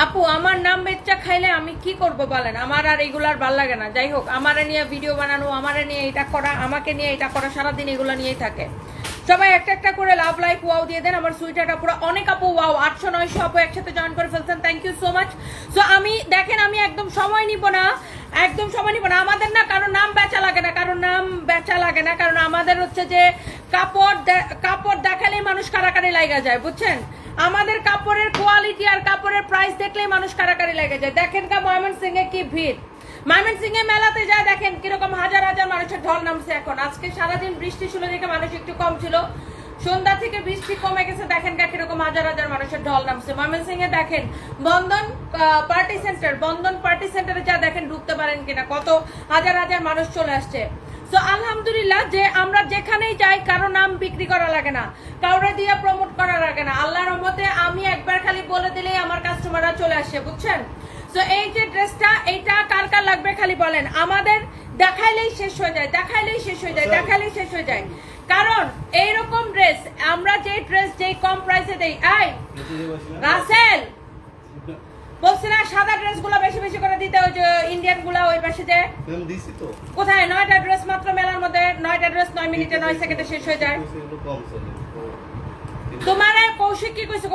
আপু আমার নাম বেচ্চা খাইলে আমি কি করব বলেন? আমার আর এগুলার ভাল লাগে না। যাই হোক, আমারে নিয়ে ভিডিও বানানো, আমারে নিয়ে এটা করা, আমাকে নিয়ে এটা করা, সারাদিন এগুলো নিয়েই থাকে। সবাই একটা একটা করে লাভ লাইক ওয়াও দিয়ে দেন। আমার সুইটারটা পুরো অনেক আপু ওয়াও 800-900 আপু একসাথে জয়েন করে ফেলছেন, thank you so much. So আমি দেখেন, আমি একদম সময় নিব না, একদম সময় নিব না। আমাদের না কারো নাম বেচা লাগে না, কারো নাম বেচা লাগে না, কারণ আমাদের হচ্ছে যে কাপড় দেখালেই মানুষ কারাকারি লাগা যায়, বুঝছেন? আমাদের কাপড়ের কোয়ালিটি আর কাপড়ের প্রাইস দেখলেই মানুষ কারাকারি লেগে যায়। দেখেন কা ময়মনসিংহে কি ভিড়, ময়মনসিংহে মেলাতে যায় দেখেন কিরকম হাজার হাজার মানুষের ঢল নামছে। এখন আজকে সারাদিন বৃষ্টি ছিল দেখে মানুষ একটু কম ছিল, সন্ধ্যা থেকে বৃষ্টি কমে গেছে, দেখেন কা কিরকম হাজার হাজার মানুষের ঢল নামছে। ময়মনসিংহে দেখেন বন্ধন পার্টি সেন্টারে যা দেখেন ঢুকতে পারেন কিনা, কত হাজার হাজার মানুষ চলে আসছে। তো আলহামদুলিল্লাহ যে আমরা যেখানেই যাই কারো নাম বিক্রি করা লাগে না, কাউরে দিয়ে প্রমোট করা লাগে না। আল্লাহর রহমতে আমি একবার খালি বলে দিলেই আমার কাস্টমাররা চলে আসে, বুঝছেন? তো এই যে ড্রেসটা, এইটা কার কার লাগবে খালি বলেন। আমাদের দেখাইলেই শেষ হয়ে যায়, দেখাইলেই শেষ হয়ে যায়, দেখাইলেই শেষ হয়ে যায়। কারণ এইরকম ড্রেস আমরা যে ড্রেস যেই কম প্রাইসে দেই, আই রাসেল বলছি না সাদা ড্রেস গুলো বেশি বেশি করে দিতে, ওই যে ইন্ডিয়ান গুলা ওই পাশে যে কোথায় 9টা ড্রেস মাত্র মেলার মধ্যে, 9টা ড্রেস 9 মিনিটে 9 সেকেন্ডে শেষ হয়ে যায়। তোমার কৌশিক কি কইছে?